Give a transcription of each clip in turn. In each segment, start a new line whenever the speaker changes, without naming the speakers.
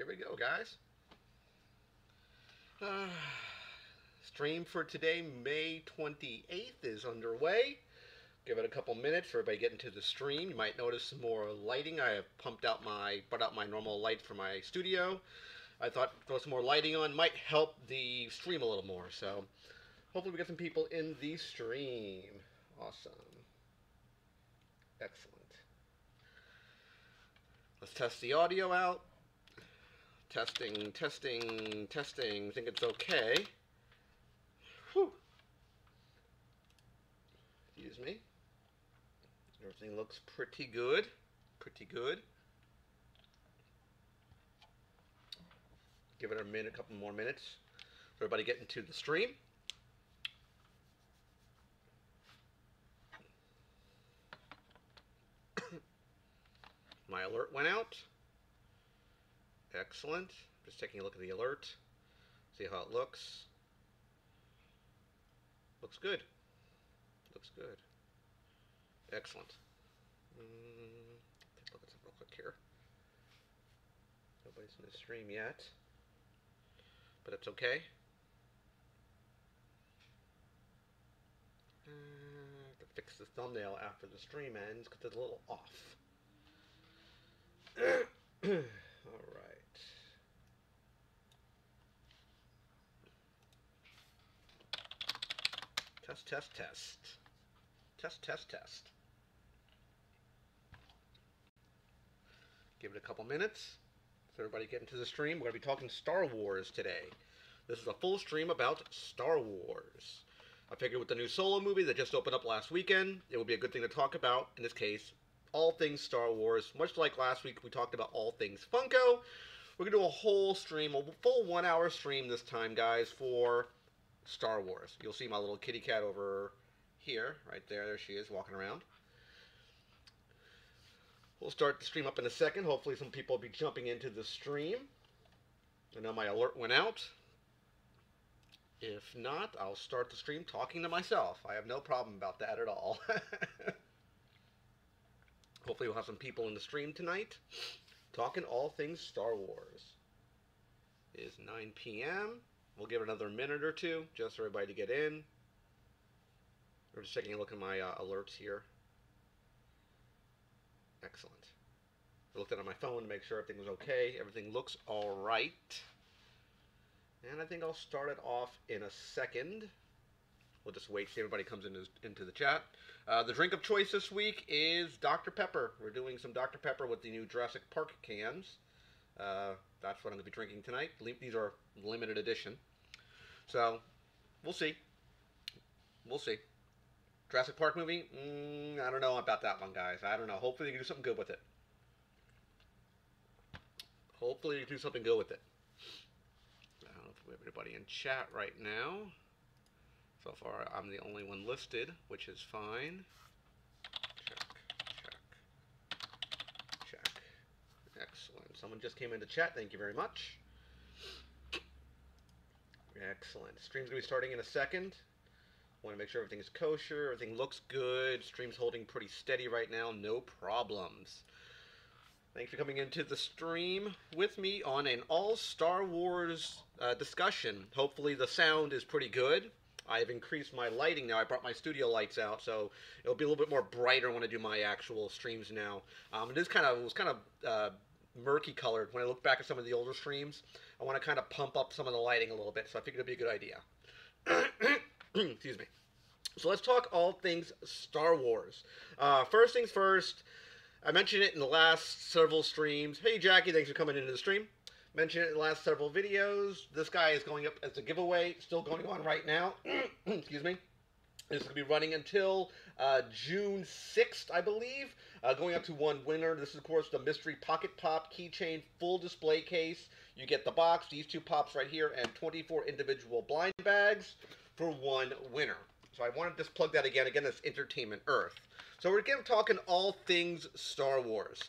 Here we go, guys. Stream for today, May 28th, is underway. Give it a couple minutes for everybody to get into the stream. You might notice some more lighting. I have brought out my normal light for my studio. I thought throw some more lighting on might help the stream a little more. So hopefully we get some people in the stream. Awesome. Excellent. Let's test the audio out. Testing, testing, testing. Think it's okay. Whew. Excuse me. Everything looks pretty good. Pretty good. Give it a minute, a couple more minutes for everybody to get into the stream. My alert went out. Excellent. Just taking a look at the alert. See how it looks. Looks good. Looks good. Excellent. Take a look at something real quick here. Nobody's in the stream yet, but it's okay. I have to fix the thumbnail after the stream ends because it's a little off. All right. Test, test, test. Test, test, test. Give it a couple minutes so everybody get into the stream. We're going to be talking Star Wars today. This is a full stream about Star Wars. I figured with the new Solo movie that just opened up last weekend, it would be a good thing to talk about, in this case, all things Star Wars. Much like last week we talked about all things Funko, we're going to do a whole stream, a full 1 hour stream this time, guys, for Star Wars. You'll see my little kitty cat over here, right there. There she is, walking around. We'll start the stream up in a second. Hopefully some people will be jumping into the stream. I know my alert went out. If not, I'll start the stream talking to myself. I have no problem about that at all. Hopefully we'll have some people in the stream tonight talking all things Star Wars. It is 9 p.m. We'll give it another minute or two just for everybody to get in. We're just taking a look at my alerts here. Excellent. I looked at it on my phone to make sure everything was okay. Everything looks all right. And I think I'll start it off in a second. We'll just wait, see everybody comes into the chat. The drink of choice this week is Dr. Pepper. We're doing some Dr. Pepper with the new Jurassic Park cans. That's what I'm going to be drinking tonight. These are limited edition. So, we'll see. We'll see. Jurassic Park movie? I don't know about that one, guys. I don't know. Hopefully they can do something good with it. Hopefully they can do something good with it. I don't know if we have anybody in chat right now. So far, I'm the only one listed, which is fine. Check, check, check. Excellent. Someone just came into chat. Thank you very much. Excellent. Stream's going to be starting in a second. Want to make sure everything's kosher, everything looks good. Stream's holding pretty steady right now, no problems. Thanks for coming into the stream with me on an all Star Wars discussion. Hopefully the sound is pretty good. I've increased my lighting now. I brought my studio lights out, so it'll be a little bit more brighter when I do my actual streams now. It was kind of murky colored when I look back at some of the older streams. I want to kind of pump up some of the lighting a little bit, so I figured it'd be a good idea. Excuse me. So let's talk all things Star Wars. First things first, I mentioned it in the last several streams. Hey Jackie, thanks for coming into the stream. Mentioned it in the last several videos. This guy is going up as a giveaway, still going on right now. Excuse me. This is going to be running until June 6th, I believe. Going up to one winner. This is, of course, the Mystery Pocket Pop Keychain Full Display Case. You get the box, these two pops right here, and 24 individual blind bags for one winner. So I want to just plug that again. Again, that's Entertainment Earth. So we're again talking all things Star Wars.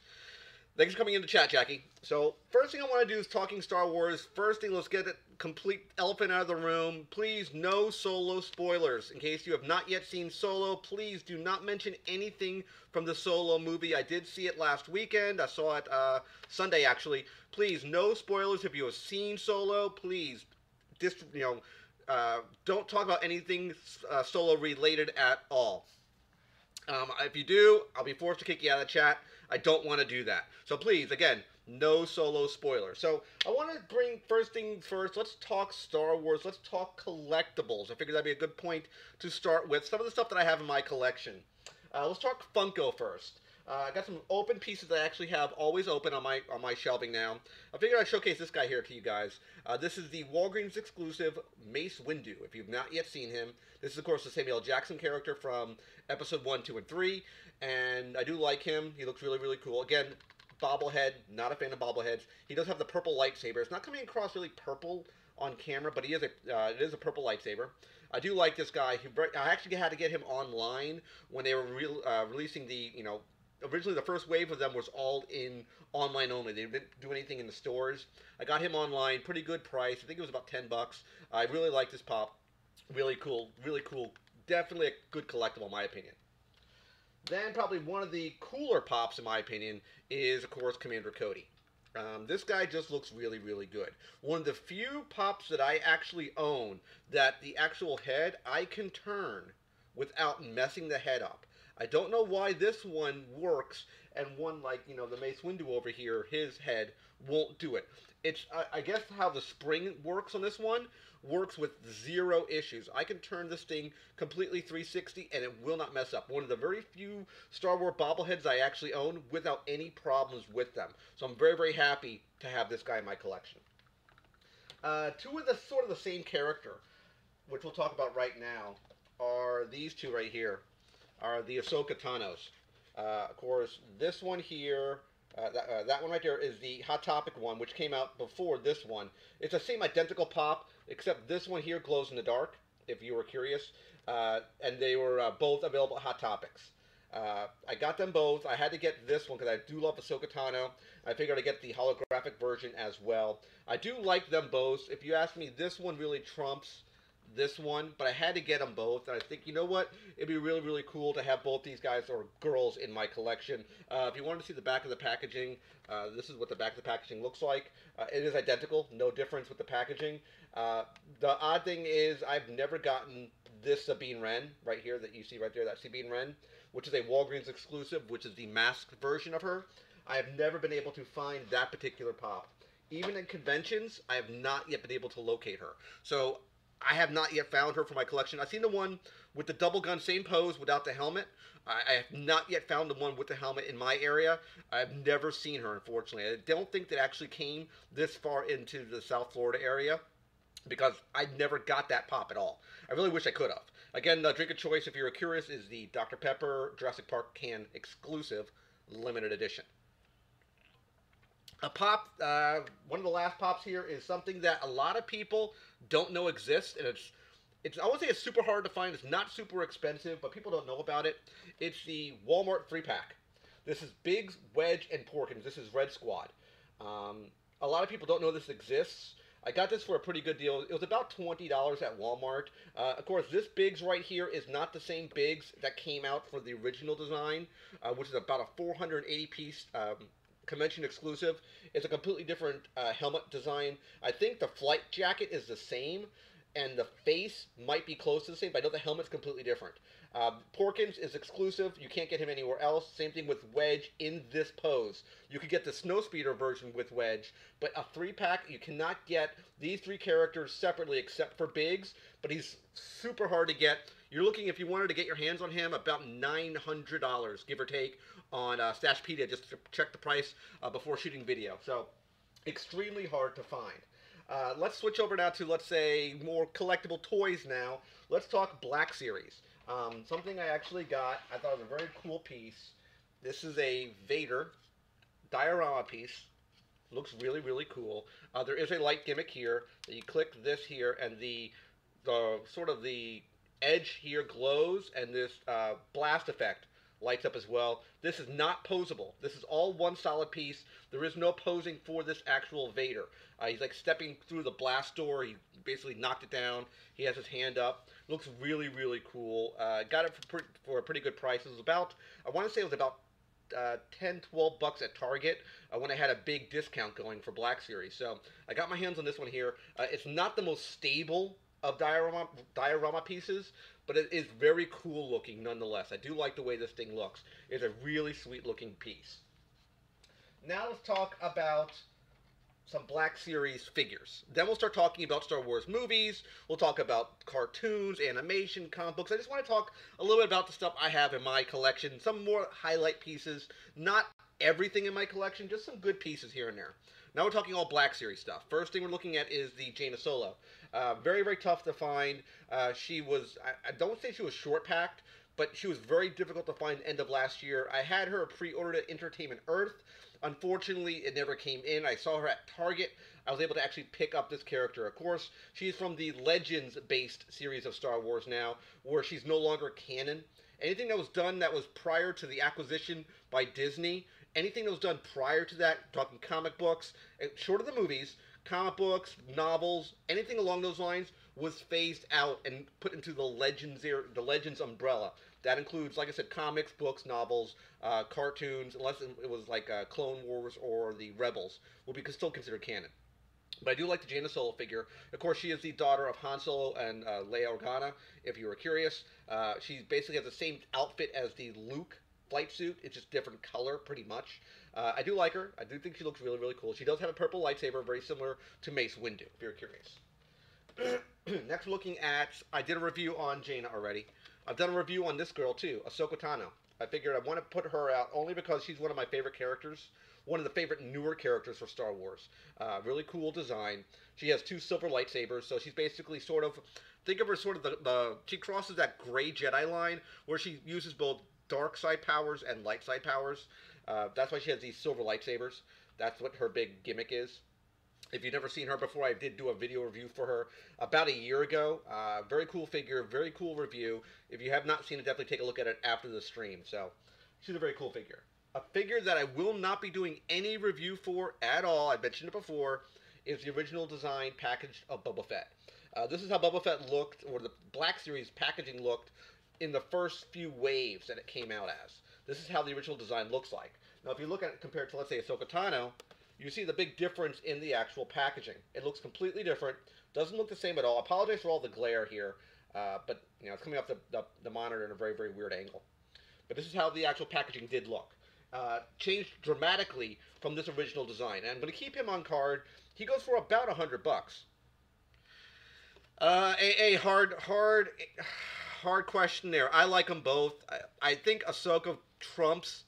Thanks for coming into chat, Jackie. So, first thing I want to do is talking Star Wars. First thing, let's get the complete elephant out of the room. Please, no Solo spoilers. In case you have not yet seen Solo, please do not mention anything from the Solo movie. I did see it last weekend. I saw it Sunday, actually. Please, no spoilers if you have seen Solo. Please, don't talk about anything Solo related at all. If you do, I'll be forced to kick you out of the chat. I don't want to do that. So please, again, no Solo spoilers. So I want to bring first thing first. Let's talk Star Wars. Let's talk collectibles. I figured that'd be a good point to start with. Some of the stuff that I have in my collection. Let's talk Funko first. I got some open pieces that I actually have always open on my shelving now. I figured I'd showcase this guy here to you guys. This is the Walgreens exclusive Mace Windu. If you've not yet seen him, this is of course the Samuel L. Jackson character from Episode 1, 2, and 3, and I do like him. He looks really, really cool. Again, bobblehead. Not a fan of bobbleheads. He does have the purple lightsaber. It's not coming across really purple on camera, but it is a purple lightsaber. I do like this guy. I actually had to get him online when they were releasing the, originally the first wave of them was all in online only. They didn't do anything in the stores. I got him online, pretty good price. I think it was about $10. I really like this pop. Really cool, really cool. Definitely a good collectible in my opinion. Then probably one of the cooler pops in my opinion is of course Commander Cody. This guy just looks really, really good. One of the few pops that I actually own that the actual head I can turn without messing the head up. I don't know why this one works and one like, the Mace Windu over here, his head won't do it. It's, I guess how the spring works on this one works with zero issues. I can turn this thing completely 360 and it will not mess up. One of the very few Star Wars bobbleheads I actually own without any problems with them. So I'm very, very happy to have this guy in my collection. Two of the sort of the same character, which we'll talk about right now, are these two right here. Are the Ahsoka Tano's. Of course, this one here, that one right there is the Hot Topic one, which came out before this one. It's the same identical pop, except this one here glows in the dark, if you were curious. And they were both available at Hot Topics. I got them both. I had to get this one because I do love Ahsoka Tano. I figured I'd get the holographic version as well. I do like them both. If you ask me, this one really trumps this one, but I had to get them both, and I think, you know what, it'd be really, really cool to have both these guys or girls in my collection. If you wanted to see the back of the packaging, this is what the back of the packaging looks like. It is identical, no difference with the packaging. The odd thing is I've never gotten this Sabine Wren right here that you see right there, that Sabine Wren, which is a Walgreens exclusive, which is the masked version of her. I have never been able to find that particular pop. Even in conventions, I have not yet been able to locate her. So I have not yet found her for my collection. I've seen the one with the double gun, same pose, without the helmet. I have not yet found the one with the helmet in my area. I've never seen her, unfortunately. I don't think that actually came this far into the South Florida area because I never got that pop at all. I really wish I could have. Again, the drink of choice, if you're curious, is the Dr. Pepper Jurassic Park can exclusive limited edition. A pop, one of the last pops here is something that a lot of people don't know exists, and it's I won't say it's super hard to find. It's not super expensive, but people don't know about it. It's the Walmart 3-pack. This is Biggs, Wedge, and Porkins. This is Red Squad. A lot of people don't know this exists. I got this for a pretty good deal. It was about $20 at Walmart. Of course, this Biggs right here is not the same Biggs that came out for the original design, which is about a 480-piece convention exclusive. It's a completely different helmet design. I think the flight jacket is the same, and the face might be close to the same, but I know the helmet's completely different. Porkins is exclusive. You can't get him anywhere else. Same thing with Wedge in this pose. You could get the Snowspeeder version with Wedge, but a 3-pack, you cannot get these 3 characters separately except for Biggs, but he's super hard to get. You're looking, if you wanted to get your hands on him, about $900, give or take, on Stashpedia, just to check the price before shooting video. So, extremely hard to find. Let's switch over now to, let's say, more collectible toys now. Let's talk Black Series. Something I actually got, I thought was a very cool piece. This is a Vader diorama piece. Looks really, really cool. There is a light gimmick here. You click this here, and the sort of the edge here glows, and this blast effect lights up as well. This is not posable. This is all one solid piece. There is no posing for this actual Vader. He's like stepping through the blast door. He basically knocked it down. He has his hand up. Looks really, really cool. Got it for a pretty good price. It was about, I want to say it was about 10, 12 bucks at Target when I had a big discount going for Black Series. So I got my hands on this one here. It's not the most stable of diorama pieces, but it is very cool looking nonetheless. I do like the way this thing looks. It's a really sweet looking piece. Now let's talk about some Black Series figures. Then we'll start talking about Star Wars movies. We'll talk about cartoons, animation, comic books. I just want to talk a little bit about the stuff I have in my collection. Some more highlight pieces. Not everything in my collection, just some good pieces here and there. Now we're talking all Black Series stuff. First thing we're looking at is the Jaina Solo. Very, very tough to find. She was, I don't say she was short-packed, but she was very difficult to find end of last year. I had her pre-ordered at Entertainment Earth. Unfortunately, it never came in. I saw her at Target. I was able to actually pick up this character. Of course, she's from the Legends-based series of Star Wars now, where she's no longer canon. Anything that was done that was prior to the acquisition by Disney, anything that was done prior to that, talking comic books, short of the movies, comic books, novels, anything along those lines was phased out and put into the Legends umbrella. That includes, like I said, comics, books, novels, cartoons, unless it was like Clone Wars or the Rebels, will be still considered canon. But I do like the Jaina Solo figure. Of course, she is the daughter of Han Solo and Leia Organa, if you were curious. She basically has the same outfit as the Luke flight suit. It's just different color, pretty much. I do like her. I do think she looks really, really cool. She does have a purple lightsaber, very similar to Mace Windu, if you're curious. Next, we're looking at, I did a review on Jaina already. I've done a review on this girl, too, Ahsoka Tano. I figured I want to put her out only because she's one of my favorite characters. One of the favorite newer characters for Star Wars. Really cool design. She has 2 silver lightsabers, so she's basically sort of, think of her sort of she crosses that gray Jedi line where she uses both dark side powers and light side powers. That's why she has these silver lightsabers. That's what her big gimmick is. If you've never seen her before, I did do a video review for her about a year ago. Very cool figure, very cool review. If you have not seen it, definitely take a look at it after the stream. So, she's a very cool figure. A figure that I will not be doing any review for at all, I mentioned it before, is the original design package of Boba Fett. This is how Boba Fett looked, or the Black Series packaging looked, in the first few waves that it came out as. This is how the original design looks like. Now, if you look at it compared to, let's say, Ahsoka Tano, you see the big difference in the actual packaging. It looks completely different. Doesn't look the same at all. I apologize for all the glare here, but you know it's coming off the monitor in a very, very weird angle. But this is how the actual packaging did look. Changed dramatically from this original design. And I'm going to keep him on card. He goes for about $100. A hard question there. I like them both. I think Ahsoka trumps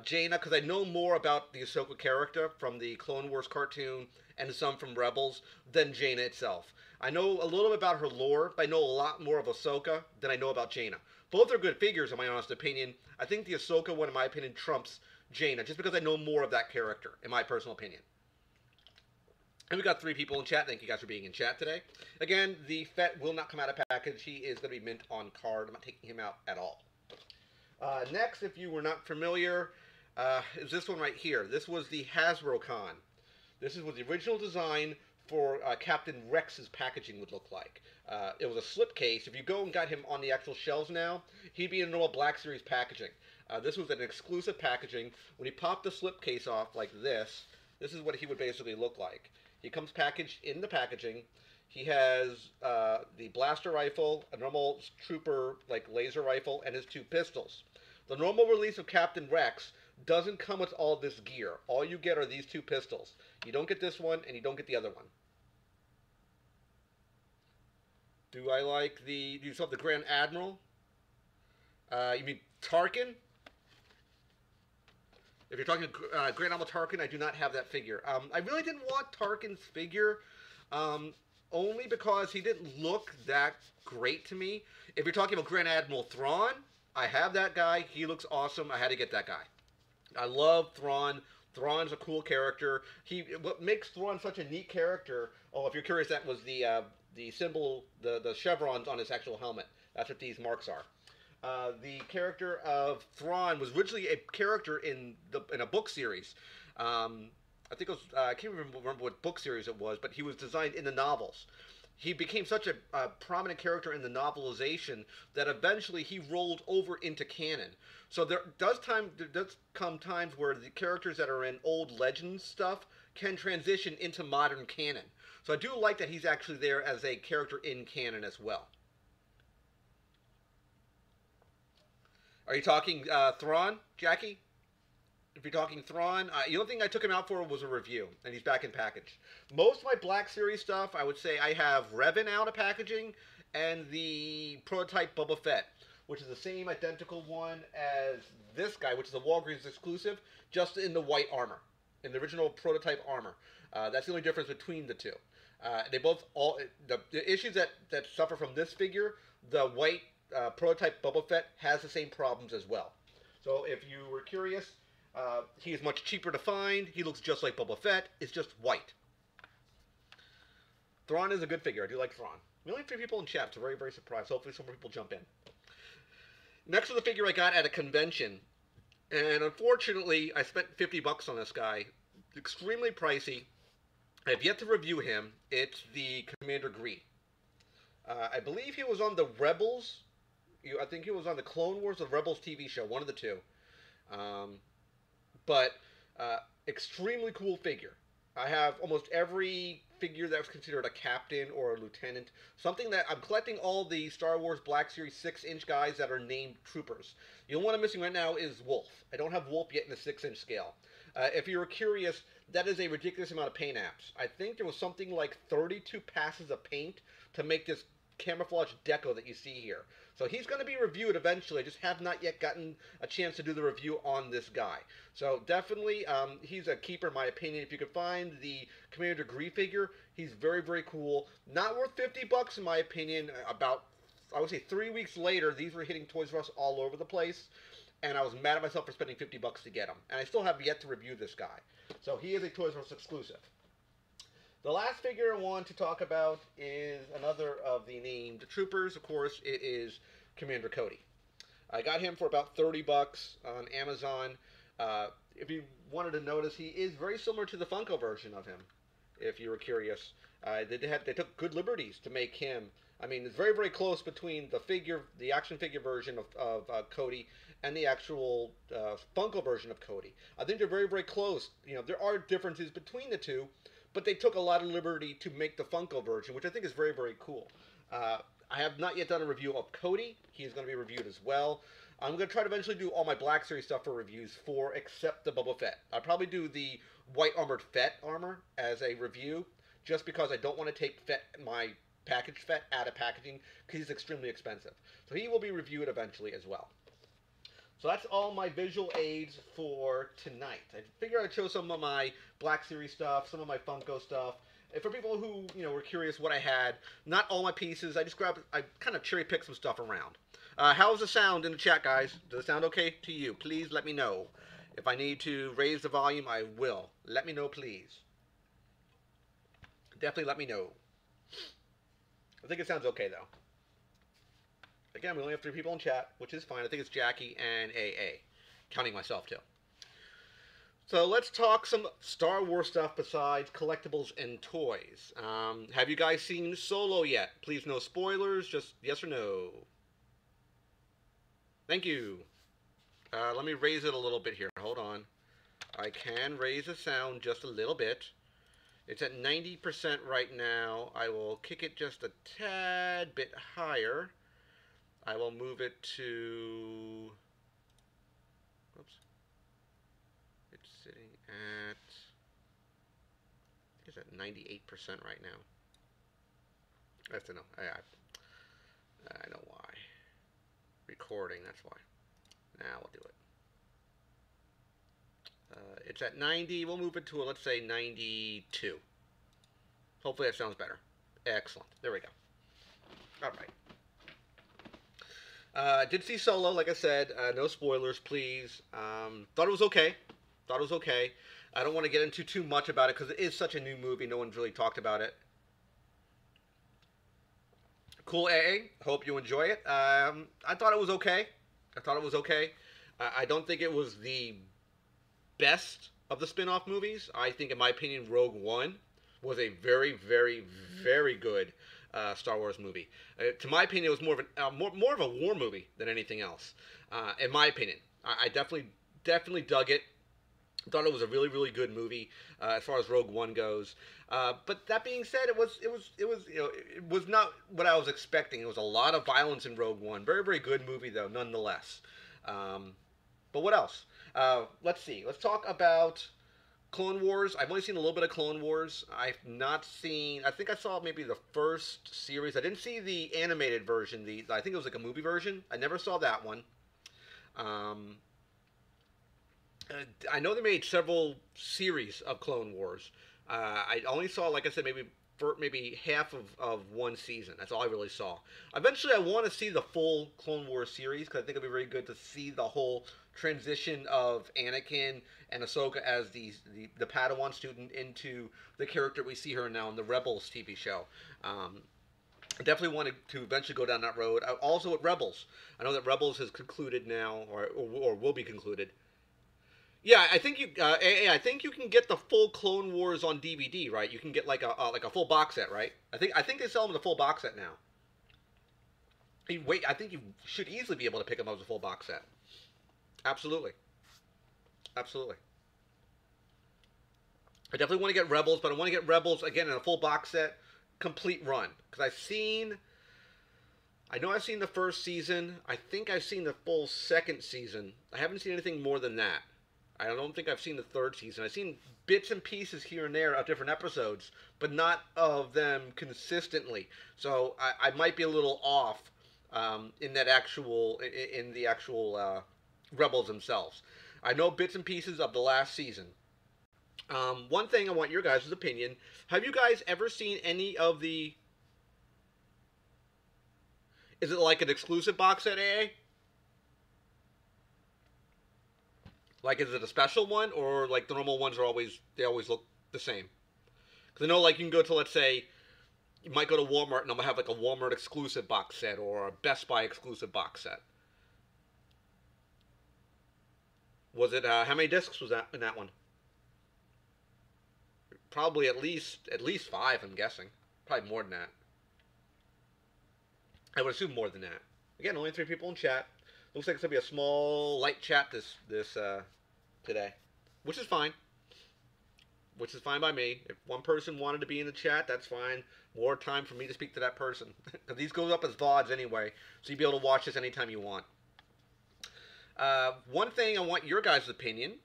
Jaina, because I know more about the Ahsoka character from the Clone Wars cartoon and some from Rebels than Jaina itself. I know a little bit about her lore, but I know a lot more of Ahsoka than I know about Jaina. Both are good figures, in my honest opinion. I think the Ahsoka one, in my opinion, trumps Jaina, just because I know more of that character, in my personal opinion. And we got 3 people in chat. Thank you guys for being in chat today. Again, the Fett will not come out of package. He is going to be mint on card. I'm not taking him out at all. Next, if you were not familiar, is this one right here. This was the Hasbro Con. This is what the original design for Captain Rex's packaging would look like. It was a slipcase. If you go and got him on the actual shelves now, he'd be in normal Black Series packaging. This was an exclusive packaging. When he popped the slipcase off like this is what he would basically look like. He comes packaged in the packaging. He has the blaster rifle, a normal trooper like laser rifle, and his 2 pistols. The normal release of Captain Rex doesn't come with all this gear. All you get are these 2 pistols. You don't get this one, and you don't get the other one. Do I like the... Do you still have the Grand Admiral? You mean Tarkin? If you're talking Grand Admiral Tarkin, I do not have that figure. I really didn't want Tarkin's figure, only because he didn't look that great to me. If you're talking about Grand Admiral Thrawn, I have that guy. He looks awesome. I had to get that guy. I love Thrawn. Thrawn's a cool character. What makes Thrawn such a neat character, oh, if you're curious, that was the symbol, the chevrons on his actual helmet. That's what these marks are. The character of Thrawn was originally a character in a book series. I think it was I can't remember what book series it was, but he was designed in the novels. He became such a prominent character in the novelization that eventually he rolled over into canon. So there does come times where the characters that are in old Legends stuff can transition into modern canon. So I do like that he's actually there as a character in canon as well. Are you talking Thrawn, Jackie? If you're talking Thrawn, the only thing I took him out for was a review, and he's back in package. Most of my Black Series stuff, I would say I have Revan out of packaging, and the prototype Boba Fett, which is the same identical one as this guy, which is a Walgreens exclusive, just in the white armor, in the original prototype armor. That's the only difference between the two. They both all the issues that suffer from this figure, the white prototype Boba Fett has the same problems as well. So if you were curious, he is much cheaper to find. He looks just like Boba Fett. It's just white. Thrawn is a good figure. I do like Thrawn. We only have 3 people in chat, so very, very surprised. Hopefully some more people jump in. Next was a figure I got at a convention. And unfortunately, I spent 50 bucks on this guy. Extremely pricey. I have yet to review him. It's the Commander Gree. I believe he was on the Rebels. I think he was on the Clone Wars or Rebels TV show. One of the two. But extremely cool figure. I have almost every figure that's considered a captain or a lieutenant. Something that I'm collecting all the Star Wars Black Series 6-inch guys that are named troopers. The only one I'm missing right now is Wolf. I don't have Wolf yet in the 6-inch scale. If you were curious, that is a ridiculous amount of paint apps. I think there was something like 32 passes of paint to make this camouflage deco that you see here. So he's going to be reviewed eventually. I just have not yet gotten a chance to do the review on this guy. So definitely, he's a keeper in my opinion. If you could find the Commander Gree figure, he's very, very cool. Not worth 50 bucks in my opinion. About, I would say 3 weeks later, these were hitting Toys R Us all over the place. And I was mad at myself for spending 50 bucks to get him. And I still have yet to review this guy. So he is a Toys R Us exclusive. The last figure I want to talk about is another of the named troopers. Of course, it is Commander Cody. I got him for about 30 bucks on Amazon. If you wanted to notice, he is very similar to the Funko version of him, if you were curious. They took good liberties to make him. I mean, it's very, very close between the action figure version of Cody and the actual Funko version of Cody. I think they're very, very close. You know, there are differences between the two, but they took a lot of liberty to make the Funko version, which I think is very, very cool. I have not yet done a review of Cody. He is going to be reviewed as well. I'm going to try to eventually do all my Black Series stuff for reviews except the Boba Fett. I'll probably do the white armored Fett armor as a review, just because I don't want to take my packaged Fett out of packaging, because he's extremely expensive. So he will be reviewed eventually as well. So that's all my visual aids for tonight. I figured I'd show some of my Black Series stuff, some of my Funko stuff. And for people who, were curious what I had, not all my pieces, I kind of cherry-picked some stuff around. How's the sound in the chat, guys? Does it sound okay to you? Please let me know. If I need to raise the volume, I will. Let me know, please. Definitely let me know. I think it sounds okay, though. Again, we only have 3 people in chat, which is fine. I think it's Jackie and AA, counting myself, too. So let's talk some Star Wars stuff besides collectibles and toys. Have you guys seen Solo yet? Please, no spoilers, just yes or no. Thank you. Let me raise it a little bit here. Hold on. I can raise the sound just a little bit. It's at 90% right now. I will kick it just a tad bit higher. I will move it to... Oops. It's sitting at... It's at 98% right now. I have to know. I know why. Recording, that's why. Now we'll do it. It's at 90. We'll move it to, let's say, 92. Hopefully that sounds better. Excellent. There we go. All right. Did see Solo, like I said. No spoilers, please. Thought it was okay. I don't want to get into too much about it because it is such a new movie. No one's really talked about it. Cool AA. Hope you enjoy it. I thought it was okay. I thought it was okay. I don't think it was the best of the spin-off movies. I think, in my opinion, Rogue One was a very, very, very good Star Wars movie. To my opinion, it was more of a war movie than anything else. In my opinion, I definitely dug it. Thought it was a really, really good movie as far as Rogue One goes. But that being said, it was not what I was expecting. It was a lot of violence in Rogue One. Very, very good movie though, nonetheless. Um, but what else? Let's see. Let's talk about Clone Wars. I've only seen a little bit of Clone Wars. I've not seen. I think I saw maybe the first series. I didn't see the animated version. I think it was like a movie version. I never saw that one. Um, I know they made several series of Clone Wars. I only saw, like I said, maybe half of one season. That's all I really saw. Eventually, I want to see the full Clone Wars series because I think it'd be very good to see the whole transition of Anakin and Ahsoka as the Padawan student into the character we see her now in the Rebels TV show. I definitely wanted to eventually go down that road. Also with Rebels, I know that Rebels has concluded now, or will be concluded. Yeah, I think I think you can get the full Clone Wars on DVD, right? You can get like a full box set, right? I think they sell them the full box set now. Wait, I think you should easily be able to pick them up as a full box set. Absolutely, absolutely. I definitely want to get Rebels, but I want to get Rebels again in a full box set, complete run, because I know I've seen the first season. I think I've seen the full second season. I haven't seen anything more than that. I don't think I've seen the third season. I've seen bits and pieces here and there of different episodes, but not of them consistently. So I might be a little off in the actual Rebels themselves. I know bits and pieces of the last season. One thing I want your guys' opinion: have you guys ever seen any of the? Is it like an exclusive box set, AA? Like, is it a special one, or like the normal ones they always look the same? Because I know, like, you can go to, let's say, you might go to Walmart and they'll have like a Walmart exclusive box set or a Best Buy exclusive box set. Was it how many discs was that in that one? Probably at least five, I'm guessing. Probably more than that. I would assume more than that. Again, only 3 people in chat. Looks like it's gonna be a small, light chat this today, which is fine. Which is fine by me. If one person wanted to be in the chat, that's fine. More time for me to speak to that person, because these goes up as VODs anyway, so you'll be able to watch this anytime you want. One thing I want your guys' opinion: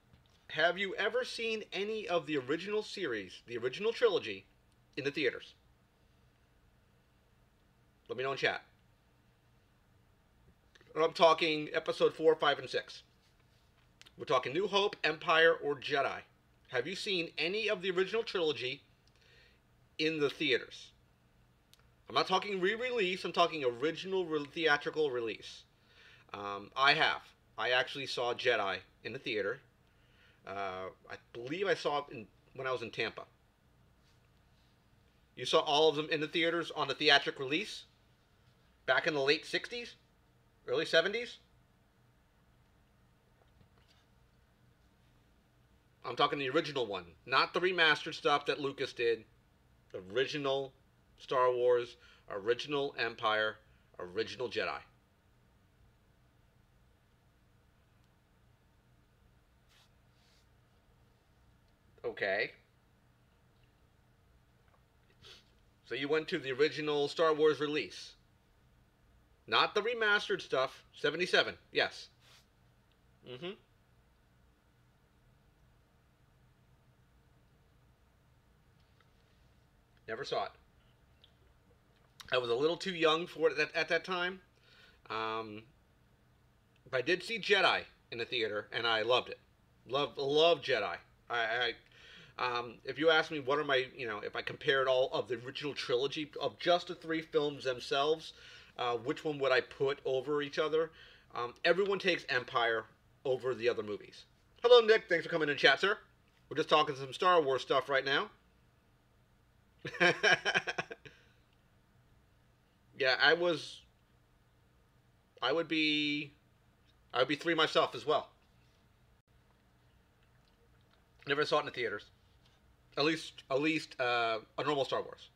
have you ever seen any of the original series, the original trilogy, in the theaters? Let me know in chat. I'm talking episode 4, 5, and 6. We're talking New Hope, Empire, or Jedi. Have you seen any of the original trilogy in the theaters? I'm not talking re-release. I'm talking original theatrical release. I have. I actually saw Jedi in the theater. I believe I saw it when I was in Tampa. You saw all of them in the theaters on the theatric release? Back in the late 60s? Early 70s? I'm talking the original one, not the remastered stuff that Lucas did. Original Star Wars, original Empire, original Jedi. Okay. So you went to the original Star Wars release. Not the remastered stuff. 77. Yes. Mm-hmm. Never saw it. I was a little too young for it at that time. Um, but I did see Jedi in the theater, and I loved it. Love Jedi. If you ask me what are my, if I compared all of the original trilogy of just the 3 films themselves, which one would I put over each other? Everyone takes Empire over the other movies. Hello, Nick. Thanks for coming in chat, sir. We're just talking some Star Wars stuff right now. Yeah, I would be I would be 3 myself as well. Never saw it in the theaters. At least a normal Star Wars.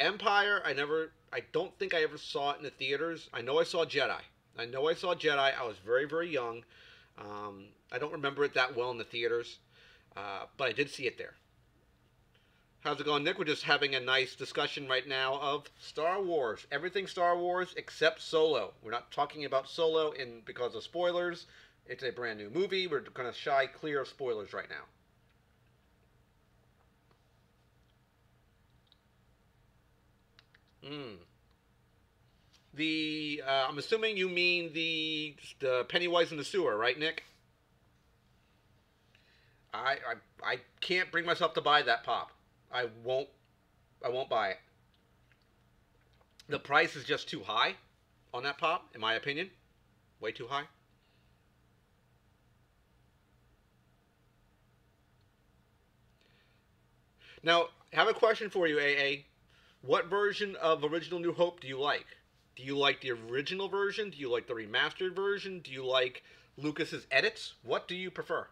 Empire, I don't think I ever saw it in the theaters. I know I saw Jedi. I was very, very young. I don't remember it that well in the theaters, but I did see it there. How's it going, Nick? We're just having a nice discussion right now of Star Wars. Everything Star Wars except Solo. We're not talking about Solo because of spoilers. It's a brand new movie. We're going to shy clear of spoilers right now. I'm assuming you mean the Pennywise in the sewer, right, Nick? I can't bring myself to buy that pop. I won't I won't buy it. The price is just too high on that pop, in my opinion. Way too high. Now, I have a question for you, AA. What version of Original New Hope do you like? Do you like the original version? Do you like the remastered version? Do you like Lucas's edits? What do you prefer?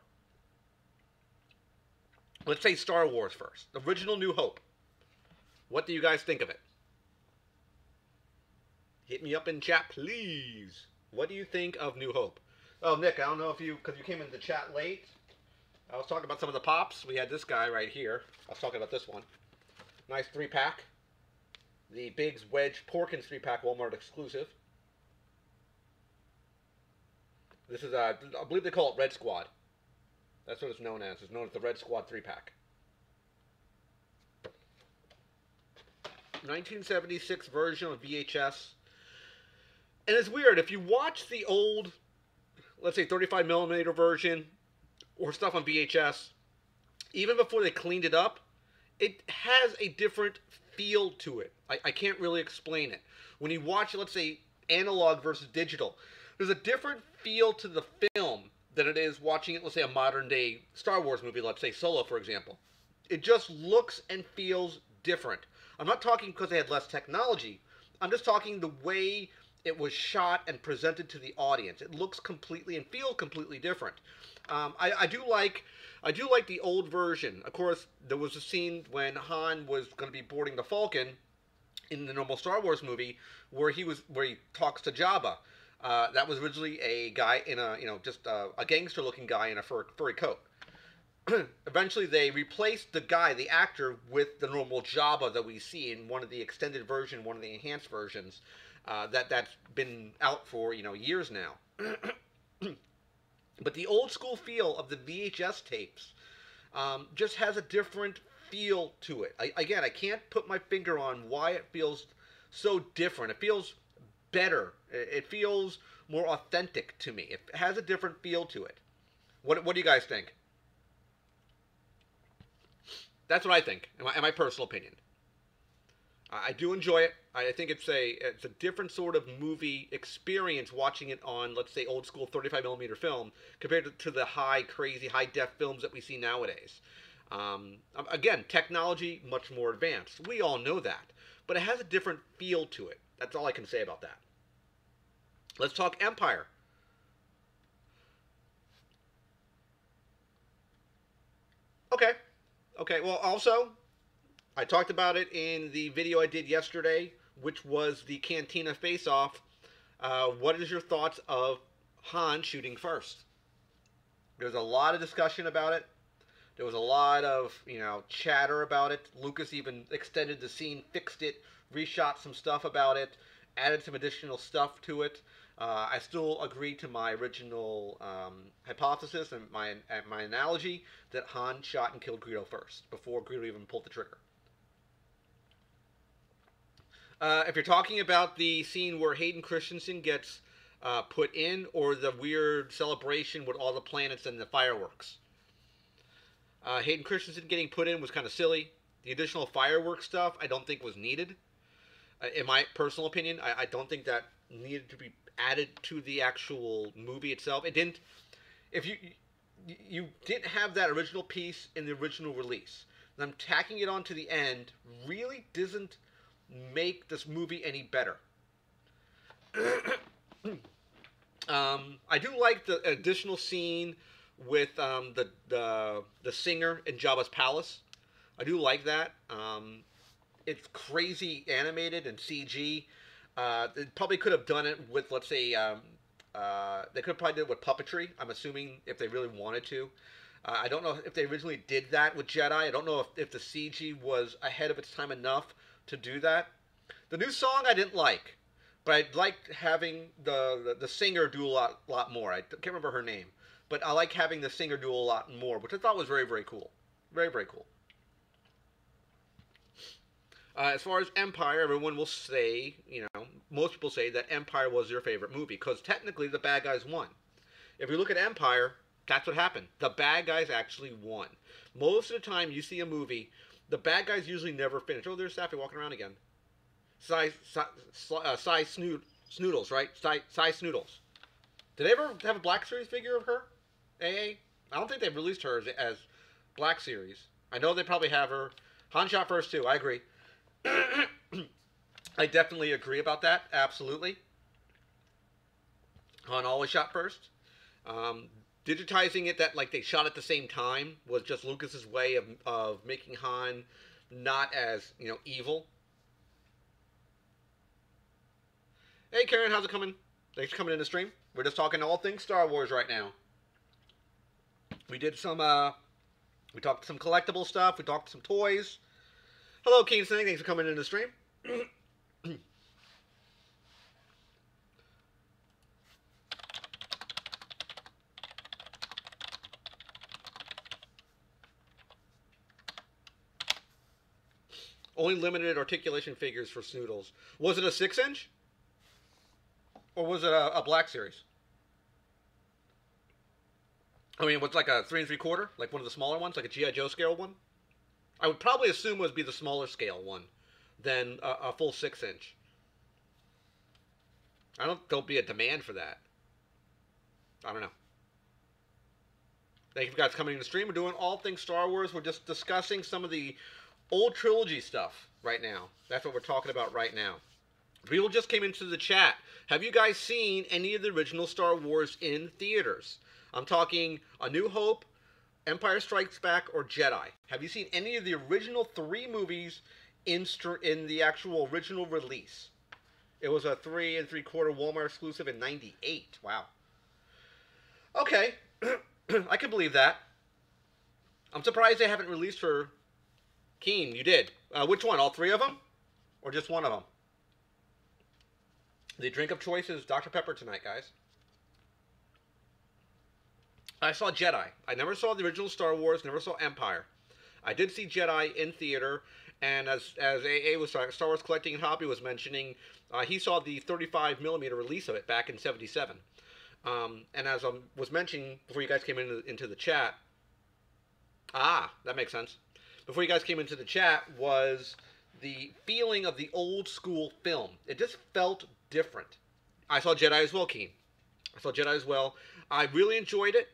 Let's say Star Wars first. Original New Hope. What do you guys think of it? Hit me up in chat, please. What do you think of New Hope? Oh, Nick, I don't know if because you came into the chat late. I was talking about some of the pops. We had this guy right here. I was talking about this one. Nice 3-pack. The Biggs Wedge Porkins 3-pack Walmart exclusive. This is, I believe they call it Red Squad. That's what it's known as. It's known as the Red Squad 3-pack. 1976 version of VHS. And it's weird. If you watch the old, let's say 35mm version or stuff on VHS, even before they cleaned it up, it has a different feel to it. I can't really explain it. When you watch, let's say, analog versus digital, there's a different feel to the film than it is watching it, let's say, a modern-day Star Wars movie, let's say Solo, for example. It just looks and feels different. I'm not talking because they had less technology. I'm just talking the way it was shot and presented to the audience. It looks completely and feels completely different. I do like the old version. Of course, there was a scene when Han was going to be boarding the Falcon in the normal Star Wars movie where he talks to Jabba. That was originally a guy in a gangster-looking guy in a furry coat. Eventually, they replaced the actor, with the normal Jabba that we see in one of the extended version, one of the enhanced versions. That's been out for years now. But the old school feel of the VHS tapes just has a different feel to it. I can't put my finger on why it feels so different. It feels better. It feels more authentic to me. It has a different feel to it. What do you guys think? That's what I think, in my personal opinion. I do enjoy it. I think it's a different sort of movie experience watching it on, let's say, old school 35mm film compared to the crazy high def films that we see nowadays. Again, technology much more advanced. We all know that, but it has a different feel to it. That's all I can say about that. Let's talk Empire. Okay. Okay. Well, also, I talked about it in the video I did yesterday, which was the Cantina face-off. What is your thoughts of Han shooting first? There's a lot of discussion about it. There was a lot of, chatter about it. Lucas even extended the scene, fixed it, reshot some stuff about it, added some additional stuff to it. I still agree to my original hypothesis and my analogy that Han shot and killed Greedo first, before Greedo even pulled the trigger. If you're talking about the scene where Hayden Christensen gets put in, or the weird celebration with all the planets and the fireworks. Hayden Christensen getting put in was kind of silly. The additional fireworks stuff I don't think was needed. In my personal opinion, I don't think that needed to be added to the actual movie itself. It didn't. If you didn't have that original piece in the original release, them tacking it on to the end really doesn't make this movie any better. I do like the additional scene with the singer in Jabba's palace. I do like that. It's crazy animated and CG. They probably could have done it with, let's say, they could have probably did it with puppetry. I'm assuming if they really wanted to. I don't know if they originally did that with Jedi. I don't know if the CG was ahead of its time enough to do that. The new song I didn't like, but I liked having the singer do a lot more. I can't remember her name, but I like having the singer do a lot more, which I thought was very cool, very cool. As far as Empire, everyone will say, most people say that Empire was their favorite movie because technically the bad guys won. If you look at Empire, that's what happened. The bad guys actually won. Most of the time, you see a movie, the bad guys usually never finish. Oh, there's Sappy walking around again. Snoodles, right? Snoodles. Did they ever have a Black Series figure of her? AA? I don't think they've released her as Black Series. I know they probably have her. Han shot first, too. I agree. I definitely agree about that. Absolutely. Han always shot first. Digitizing it that like they shot at the same time was just Lucas's way of making Han not as evil. Hey Karen, how's it coming? Thanks for coming in the stream. We're just talking all things Star Wars right now. We did some we talked some collectible stuff. We talked some toys. Hello, Keen Sing. Thanks for coming in the stream. Only limited articulation figures for Snoodles. Was it a 6-inch? Or was it a Black Series? I mean, what's like a 3 3/4? Like one of the smaller ones? Like a G.I. Joe scale one? I would probably assume it would be the smaller scale one than a full 6-inch. There'll be a demand for that. I don't know. Thank you guys for coming in the stream. We're doing all things Star Wars. We're just discussing some of the old trilogy stuff right now. That's what we're talking about right now. People just came into the chat. Have you guys seen any of the original Star Wars in theaters? I'm talking A New Hope, Empire Strikes Back, or Jedi. Have you seen any of the original 3 movies in the actual original release? It was a 3 3/4 Walmart exclusive in '98. Wow. Okay. I can believe that. I'm surprised they haven't released for Keen. You did. Which one? All 3 of them? Or just one of them? The drink of choice is Dr. Pepper tonight, guys. I saw Jedi. I never saw the original Star Wars, never saw Empire. I did see Jedi in theater, and as AA was talking, Star Wars Collecting and Hobby was mentioning, he saw the 35mm release of it back in '77. And as I was mentioning before you guys came into the chat, that makes sense. Before you guys came into the chat was the feeling of the old school film. It just felt different. I saw Jedi as well, Keen. I saw Jedi as well. I really enjoyed it.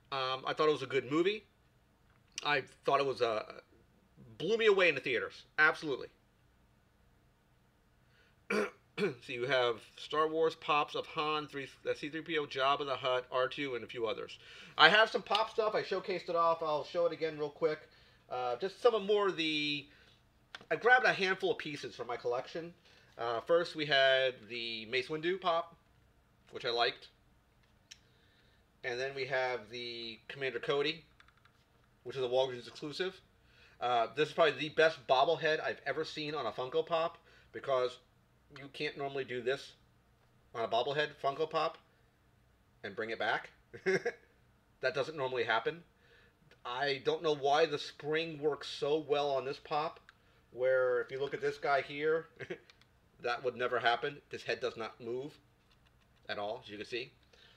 I thought it was a good movie. I thought it was blew me away in the theaters. Absolutely. So you have Star Wars pops of Han, C-3PO, Jabba the Hutt, R2, and a few others. I have some pop stuff. I showcased it off. I'll show it again real quick. Just some of more of the... I grabbed a handful of pieces from my collection. First, we had the Mace Windu pop, which I liked. And then we have the Commander Cody, which is a Walgreens exclusive. This is probably the best bobblehead I've ever seen on a Funko Pop, because you can't normally do this on a bobblehead Funko Pop and bring it back. That doesn't normally happen. I don't know why the spring works so well on this pop, where if you look at this guy here, that would never happen. This head does not move at all, as you can see.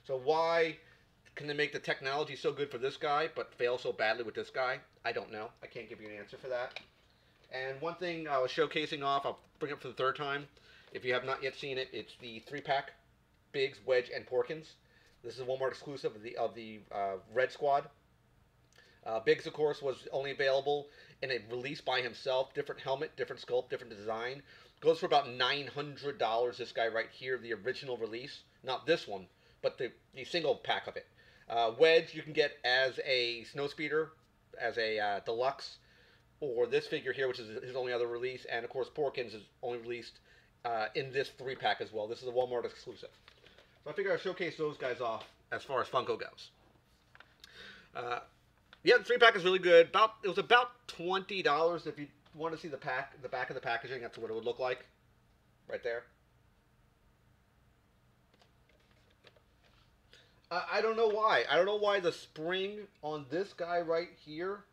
So why can they make the technology so good for this guy, but fail so badly with this guy? I don't know. I can't give you an answer for that. And one thing I was showcasing off, I'll bring it up for the 3rd time. If you have not yet seen it, it's the 3-pack Biggs, Wedge, and Porkins. This is a Walmart exclusive of the Red Squad. Biggs, of course, was only available in a release by himself. Different helmet, different sculpt, different design. Goes for about $900, this guy right here, the original release. Not this one, but the single pack of it. Wedge you can get as a snowspeeder, as a deluxe, or this figure here, which is his only other release, and of course Porkins is only released in this 3-pack as well. This is a Walmart exclusive. So I figured I'd showcase those guys off as far as Funko goes. Yeah, the 3-pack is really good. It was about $20 if you want to see the back of the packaging. That's what it would look like, right there. I don't know why. I don't know why the spring on this guy right here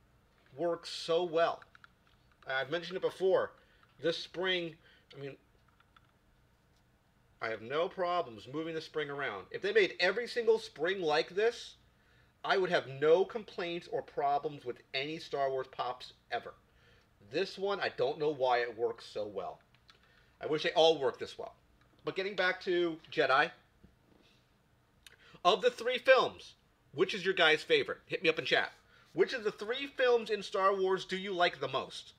works so well. I've mentioned it before. This spring, I mean, I have no problems moving the spring around. If they made every single spring like this, I would have no complaints or problems with any Star Wars Pops ever. This one, I don't know why it works so well. I wish they all worked this well. But getting back to Jedi, of the 3 films, which is your guys' favorite? Hit me up in chat. Which of the 3 films in Star Wars do you like the most?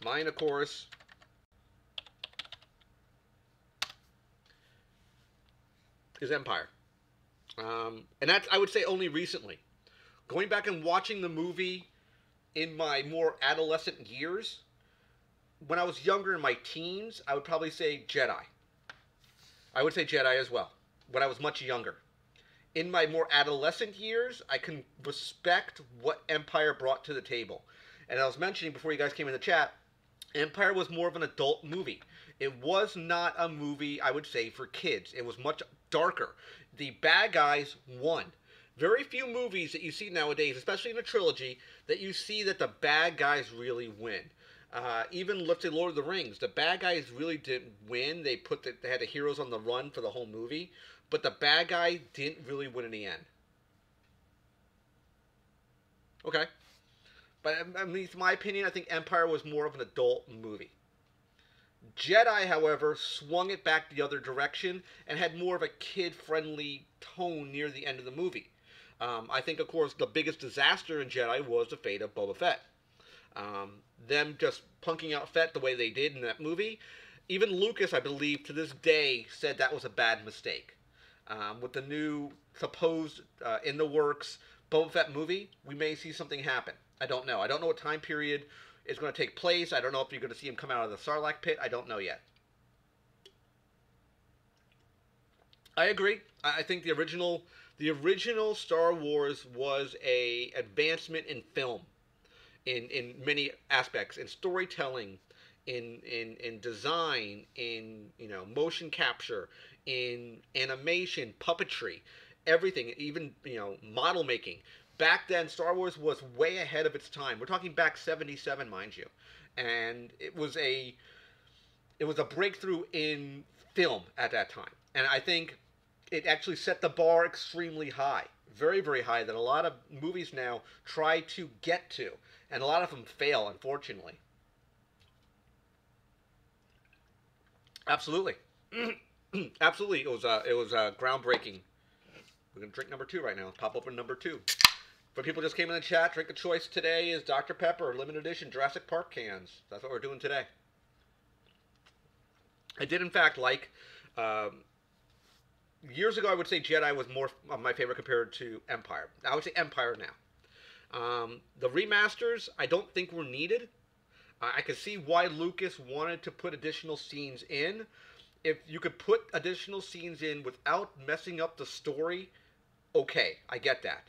Mine, of course, is Empire. And that's, I would say, only recently. Going back and watching the movie in my more adolescent years, when I was younger in my teens, I would probably say Jedi. I would say Jedi as well, when I was much younger. In my more adolescent years, I can respect what Empire brought to the table. And I was mentioning before you guys came in the chat, Empire was more of an adult movie. It was not a movie, I would say, for kids. It was much darker. The bad guys won. Very few movies that you see nowadays, especially in a trilogy, that you see that the bad guys really win. Even let's say Lord of the Rings, the bad guys really didn't win. They had the heroes on the run for the whole movie, but the bad guy didn't really win in the end. Okay, but at least in my opinion, I think Empire was more of an adult movie. Jedi, however, swung it back the other direction and had more of a kid-friendly tone near the end of the movie. I think, of course, the biggest disaster in Jedi was the fate of Boba Fett. Them just punking out Fett the way they did in that movie. Even Lucas, I believe, to this day, said that was a bad mistake. With the new supposed in the works Boba Fett movie, we may see something happen. I don't know. I don't know what time period is going to take place. I don't know if you're going to see him come out of the Sarlacc pit. I don't know yet. I agree. I think the original Star Wars was a advancement in film, in many aspects, in storytelling, in design, in motion capture, in animation, puppetry, everything, even model making. Back then, Star Wars was way ahead of its time. We're talking back '77, mind you, and it was a breakthrough in film at that time. And I think it actually set the bar extremely high, very, very high, that a lot of movies now try to get to, and a lot of them fail, unfortunately. Absolutely, absolutely, it was groundbreaking. We're gonna drink number 2 right now. Pop open number 2. For people just came in the chat, drink of choice today is Dr. Pepper, limited edition Jurassic Park cans. That's what we're doing today. I did, in fact, like... years ago, I would say Jedi was more of my favorite compared to Empire. I would say Empire now. The remasters, I don't think were needed. I could see why Lucas wanted to put additional scenes in. If you could put additional scenes in without messing up the story, okay, I get that.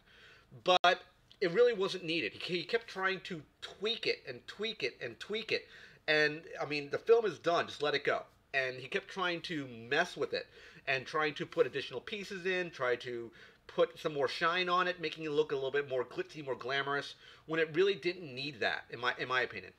But it really wasn't needed. He kept trying to tweak it and tweak it and tweak it. And, I mean, the film is done. Just let it go. And he kept trying to mess with it and trying to put additional pieces in, try to put some more shine on it, making it look a little bit more glitzy, more glamorous, when it really didn't need that, in my opinion.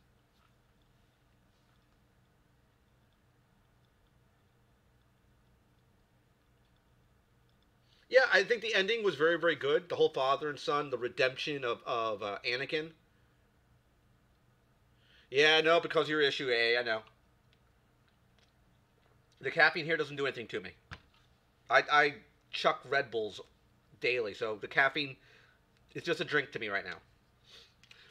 Yeah, I think the ending was very, very good. The whole father and son, the redemption of Anakin. Yeah, no, because you're issue A, I know. The caffeine here doesn't do anything to me. I chuck Red Bulls daily, so the caffeine is just a drink to me right now.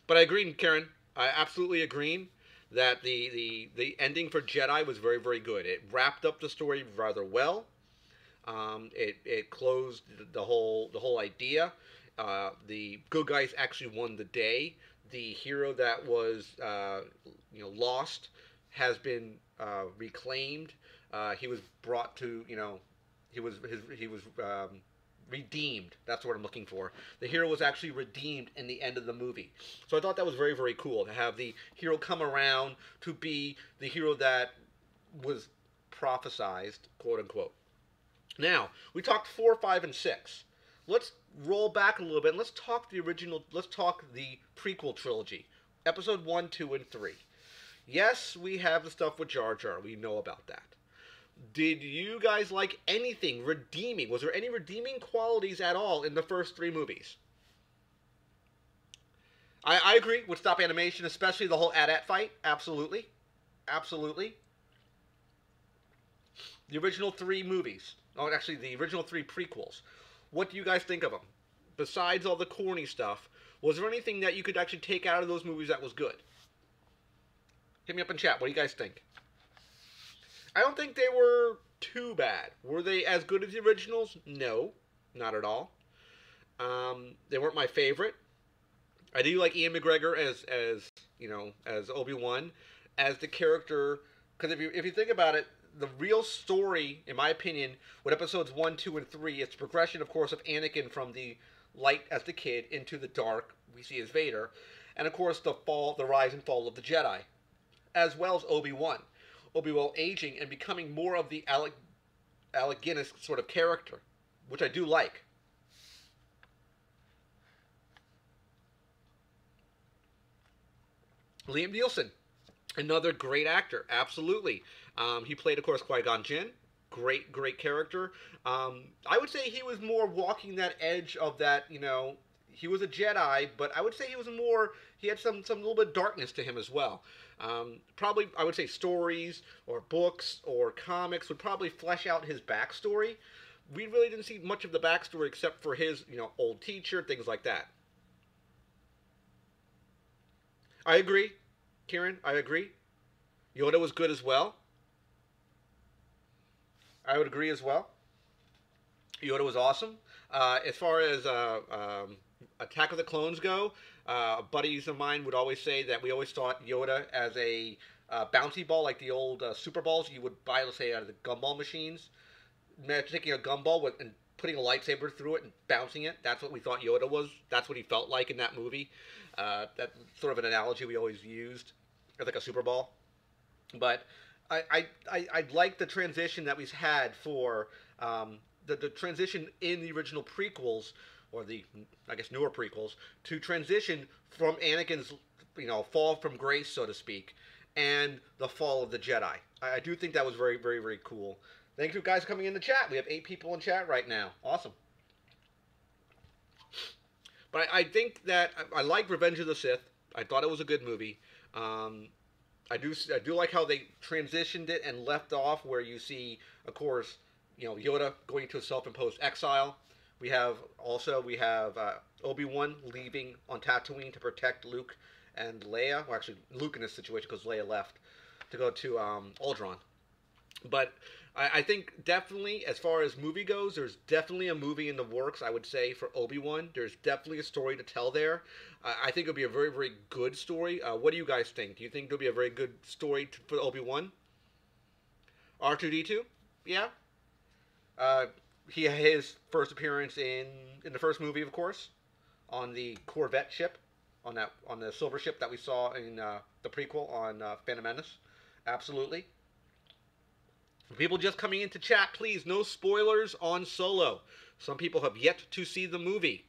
But I agree, Karen. I absolutely agree that the ending for Jedi was very, very good. It wrapped up the story rather well. It closed the whole idea. The good guys actually won the day. The hero that was lost has been reclaimed. He was brought to he was redeemed. That's what I'm looking for. The hero was actually redeemed in the end of the movie. So I thought that was very, very cool to have the hero come around to be the hero that was prophesized, quote unquote. Now, we talked 4, 5, and 6. Let's roll back a little bit and let's talk the original, let's talk the prequel trilogy. Episode 1, 2, and 3. Yes, we have the stuff with Jar Jar. We know about that. Did you guys like anything redeeming? Was there any redeeming qualities at all in the first 3 movies? I agree with stop animation, especially the whole AT-AT fight. Absolutely. Absolutely. The original 3 movies. Oh, actually, the original 3 prequels. What do you guys think of them? Besides all the corny stuff, was there anything that you could actually take out of those movies that was good? Hit me up in chat. What do you guys think? I don't think they were too bad. Were they as good as the originals? No, not at all. They weren't my favorite. I do like Ian McGregor as Obi-Wan, as the character. Because if you think about it, the real story, in my opinion, with episodes 1, 2, and 3, it's the progression, of course, of Anakin from the light as the kid into the dark we see as Vader, and of course the rise and fall of the Jedi, as well as Obi-Wan aging and becoming more of the Alec Guinness sort of character, which I do like. Liam Neeson, another great actor, absolutely. He played, of course, Qui-Gon Jinn. Great, great character. I would say he was more walking that edge of that, he was a Jedi, but I would say he had some little bit of darkness to him as well. Probably, I would say stories or books or comics would probably flesh out his backstory. We really didn't see much of the backstory except for his, old teacher, things like that. I agree, Kieran, I agree. Yoda was good as well. I would agree as well. Yoda was awesome. As far as Attack of the Clones go, buddies of mine would always say that we always thought Yoda as a bouncy ball, like the old Super Balls you would buy, let's say, out of the gumball machines. Taking a gumball and putting a lightsaber through it and bouncing it. That's what we thought Yoda was. That's what he felt like in that movie. That's sort of an analogy we always used, like a Super Ball. But I like the transition that we've had for the transition in the original prequels, or the, I guess, newer prequels, to transition from Anakin's, fall from grace, so to speak, and the fall of the Jedi. I do think that was very, very, very cool. Thank you guys for coming in the chat. We have 8 people in chat right now. Awesome. But I think that I like Revenge of the Sith. I thought it was a good movie. I do like how they transitioned it and left off where you see, of course, Yoda going to a self-imposed exile. We have Obi-Wan leaving on Tatooine to protect Luke and Leia. Well, actually, Luke in this situation because Leia left to go to Alderaan. But I think definitely, as far as movie goes, there's definitely a movie in the works, I would say, for Obi-Wan. There's definitely a story to tell there. I think it'll be a very, very good story. What do you guys think? Do you think it'll be a very good story for Obi-Wan? R2-D2? Yeah. He had his first appearance in the first movie, of course, on the Corvette ship, on the silver ship that we saw in the prequel on Phantom Menace. Absolutely. For people just coming into chat, please, no spoilers on Solo. Some people have yet to see the movie.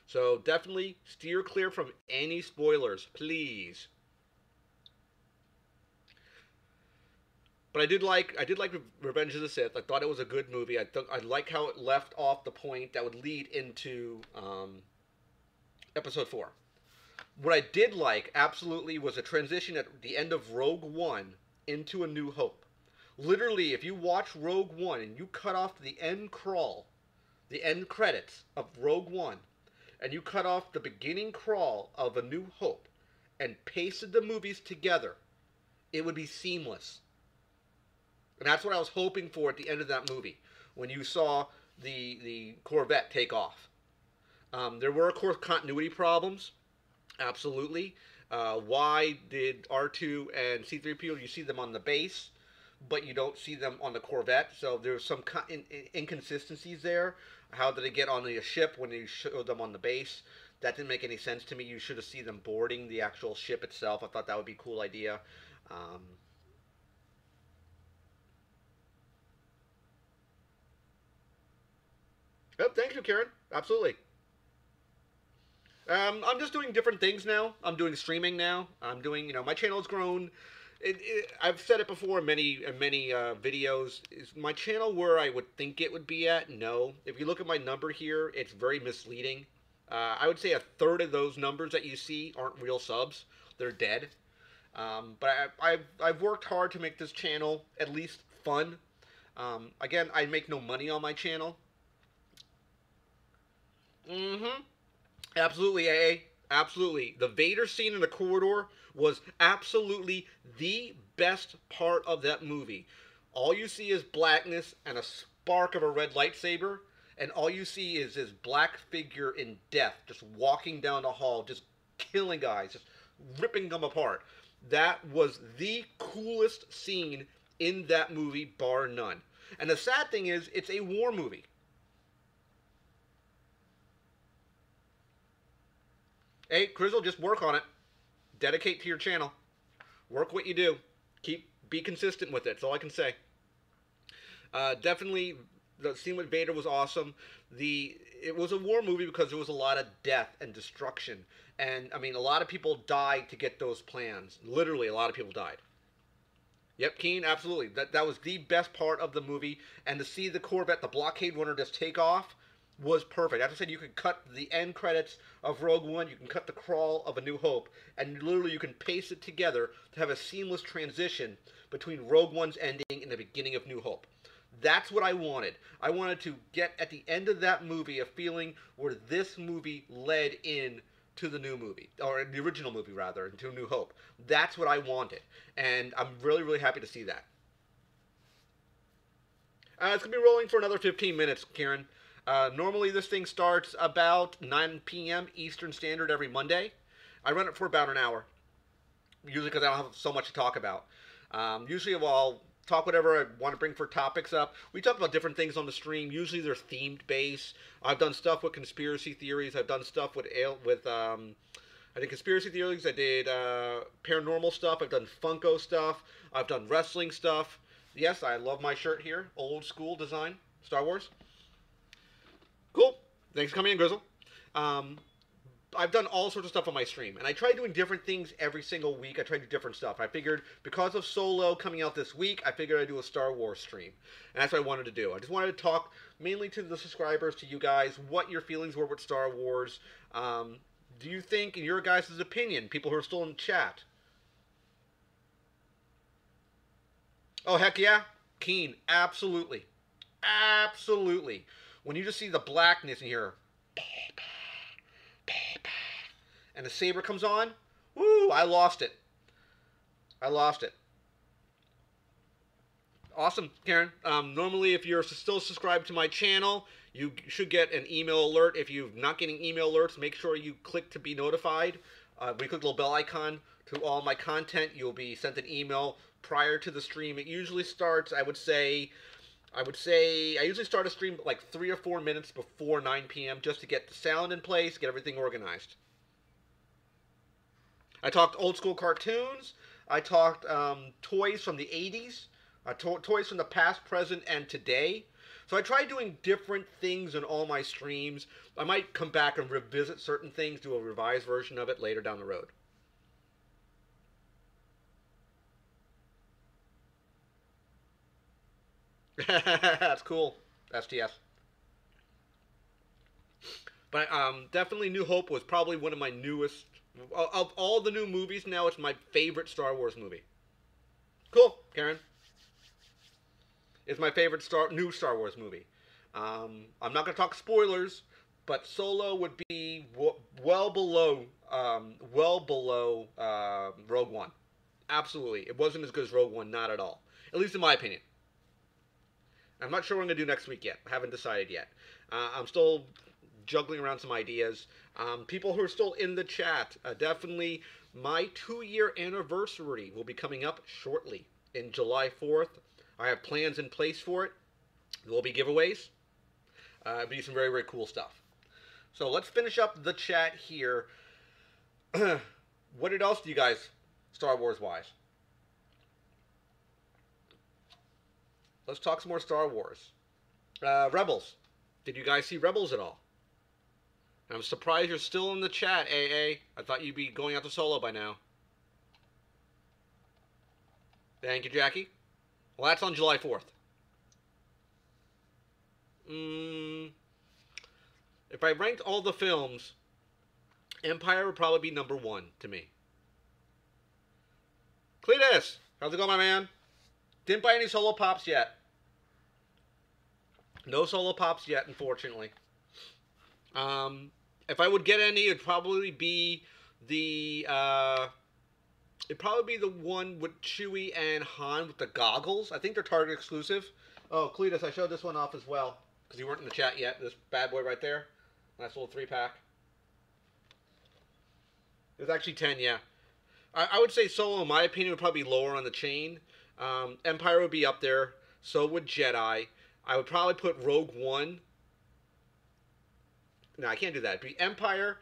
So definitely steer clear from any spoilers, please. But I did like Revenge of the Sith. I thought it was a good movie. I like how it left off the point that would lead into Episode 4. What I did like, absolutely, was a transition at the end of Rogue One into A New Hope. Literally, if you watch Rogue One and you cut off the end credits of Rogue One, and you cut off the beginning crawl of A New Hope, and pasted the movies together, It would be seamless. And that's what I was hoping for at the end of that movie, when you saw the Corvette take off. There were, of course, continuity problems. Absolutely. Why did R2 and C-3PO, you see them on the base, but you don't see them on the Corvette? So there's some inconsistencies there. How did they get on the ship when you showed them on the base? That didn't make any sense to me. You should have seen them boarding the actual ship itself. I thought that would be a cool idea. Um, oh, thank you, Karen. Absolutely. I'm just doing different things now. I'm doing streaming now. I'm doing, my channel's grown. I've said it before in many videos. Is my channel where I would think it would be at? No. If you look at my number here, it's very misleading. I would say a third of those numbers that you see aren't real subs. They're dead. But I've worked hard to make this channel at least fun. Again, I make no money on my channel. Mm-hmm. Absolutely, AA. Absolutely. The Vader scene in the corridor was absolutely the best part of that movie. All you see is blackness and a spark of a red lightsaber, and all you see is this black figure in death just walking down the hall, just killing guys, just ripping them apart. That was the coolest scene in that movie, bar none. And the sad thing is, it's a war movie. Hey, Crizzle, just work on it. Dedicate to your channel. Work what you do. Be consistent with it. That's all I can say. Definitely, the scene with Vader was awesome. It was a war movie because there was a lot of death and destruction. And, I mean, a lot of people died to get those plans. Literally, a lot of people died. Yep, Keen, absolutely. That was the best part of the movie. And to see the Corvette, the blockade runner, just take off was perfect. As I said, you could cut the end credits of Rogue One, you can cut the crawl of A New Hope, and literally you can paste it together to have a seamless transition between Rogue One's ending and the beginning of New Hope. That's what I wanted. I wanted to get at the end of that movie a feeling where this movie led in to the new movie, or the original movie rather, into New Hope. That's what I wanted, and I'm really, really happy to see that. It's going to be rolling for another 15 minutes, Karen. Normally this thing starts about 9 p.m. Eastern Standard every Monday. I run it for about an hour, usually because I don't have so much to talk about. Usually I'll talk whatever I want to bring for topics up. We talk about different things on the stream. Usually they're themed based. I've done stuff with conspiracy theories. I've done stuff with I did conspiracy theories. I did paranormal stuff. I've done Funko stuff. I've done wrestling stuff. Yes, I love my shirt here. Old school design. Star Wars. Cool. Thanks for coming in, Grizzle. I've done all sorts of stuff on my stream, and I try doing different things every single week. I try to do different stuff. I figured because of Solo coming out this week, I figured I'd do a Star Wars stream, and that's what I wanted to do. I just wanted to talk mainly to the subscribers, to you guys, what your feelings were with Star Wars. Do you think, in your guys' opinion, people who are still in chat? Oh, heck yeah. Keen. Absolutely. Absolutely. When you just see the blackness in here, and the saber comes on, woo, I lost it. I lost it. Awesome, Karen. Normally, if you're still subscribed to my channel, you should get an email alert. If you're not getting email alerts, make sure you click to be notified. When you click the little bell icon to all my content, you'll be sent an email prior to the stream. It usually starts, I usually start a stream like 3 or 4 minutes before 9 p.m. just to get the sound in place, get everything organized. I talked old school cartoons. I talked toys from the 80s, toys from the past, present, and today. So I try doing different things in all my streams. I might come back and revisit certain things, do a revised version of it later down the road. That's cool. STS. But definitely New Hope was probably one of my newest. Of all the new movies now, it's my favorite Star Wars movie. Cool, Karen. It's my favorite new Star Wars movie. I'm not going to talk spoilers, but Solo would be well below Rogue One. Absolutely. It wasn't as good as Rogue One, not at all. At least in my opinion. I'm not sure what I'm going to do next week yet. I haven't decided yet. I'm still juggling around some ideas. People who are still in the chat, definitely my 2-year anniversary will be coming up shortly in July 4th. I have plans in place for it. There will be giveaways. It'll be some very, very cool stuff. So let's finish up the chat here. What else do you guys, Star Wars wise? Let's talk some more Star Wars. Rebels. Did you guys see Rebels at all? I'm surprised you're still in the chat, AA. I thought you'd be going out to Solo by now. Thank you, Jackie. Well, that's on July 4th. If I ranked all the films, Empire would probably be number 1 to me. Cletus, how's it going, my man? Didn't buy any Solo Pops yet. No Solo Pops yet, unfortunately. If I would get any, it'd probably be the one with Chewie and Han with the goggles. I think they're Target exclusive. Oh, Cletus, I showed this one off as well because you weren't in the chat yet. This bad boy right there, nice little 3-pack. There's actually 10, yeah. I would say Solo, in my opinion, would probably be lower on the chain. Empire would be up there. So would Jedi. I would probably put Rogue One. No, I can't do that. It'd be Empire,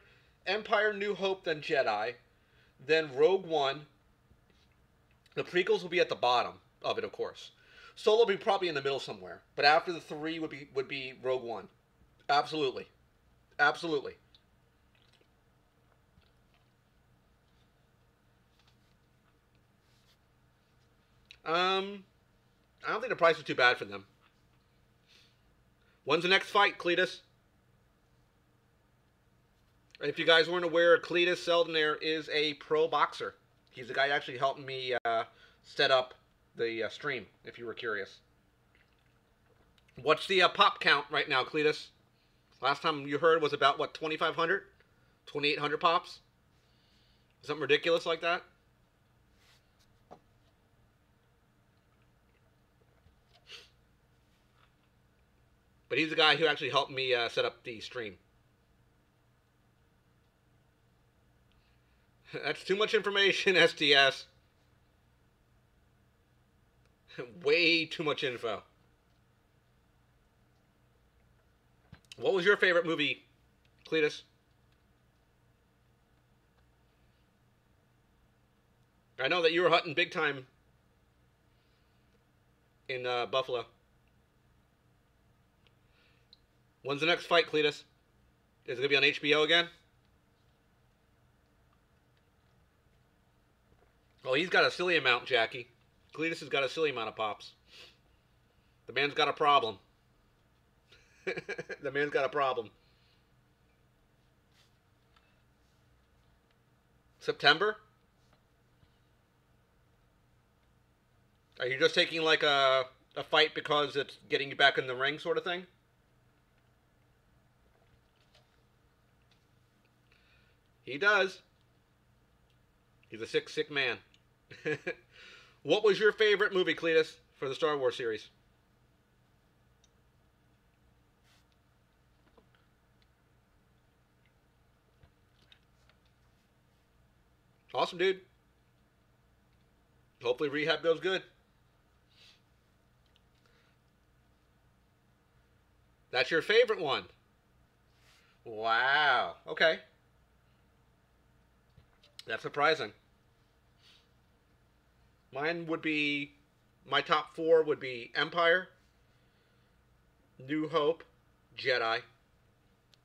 New Hope, then Jedi, then Rogue One. The prequels will be at the bottom of it, of course. Solo will be probably in the middle somewhere. But after the 3 would be Rogue One. Absolutely. Absolutely. I don't think the price was too bad for them. When's the next fight, Cletus? If you guys weren't aware, Cletus Seldenaire is a pro boxer. He's the guy actually helping me set up the stream, if you were curious. What's the pop count right now, Cletus? Last time you heard was about, what, 2,500? 2,800 pops? Something ridiculous like that? But he's the guy who actually helped me set up the stream. That's too much information, STS. Way too much info. What was your favorite movie, Cletus? I know that you were hunting big time in Buffalo. When's the next fight, Cletus? Is it going to be on HBO again? Oh, he's got a silly amount, Jackie. Cletus has got a silly amount of pops. The man's got a problem. The man's got a problem. September? Are you just taking like a fight because it's getting you back in the ring sort of thing? He does. He's a sick, sick man. What was your favorite movie, Cletus, for the Star Wars series? Awesome, dude. Hopefully rehab goes good. That's your favorite one. Wow. Okay. That's surprising. Mine would be, my top 4 would be Empire, New Hope, Jedi,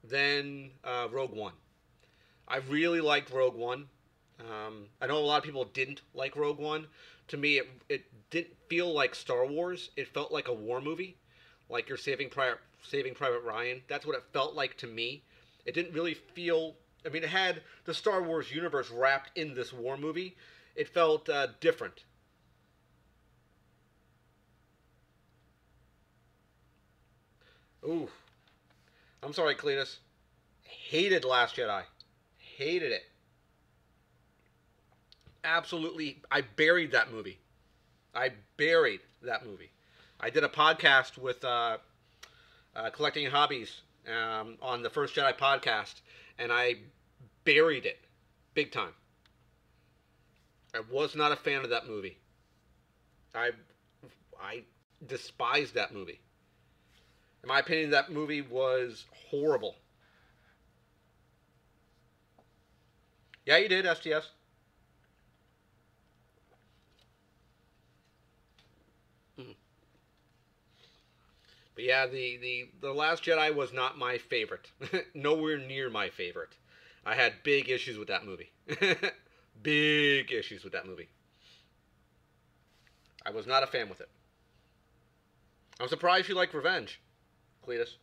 then Rogue One. I really liked Rogue One. I know a lot of people didn't like Rogue One. To me, it didn't feel like Star Wars. It felt like a war movie, like you're Saving Private Ryan. That's what it felt like to me. It didn't really feel. I mean, it had the Star Wars universe wrapped in this war movie. It felt different. Ooh, I'm sorry, Cletus. Hated Last Jedi. Hated it. absolutely, I buried that movie. I buried that movie. I did a podcast with Collecting Hobbies on the First Jedi podcast, and I buried it big time. I was not a fan of that movie. I I despised that movie. In my opinion, that movie was horrible. Yeah, you did, STS. Mm. But yeah, the Last Jedi was not my favorite. Nowhere near my favorite. I had big issues with that movie. Big issues with that movie. I was not a fan with it. I'm surprised you like Revenge, Cletus.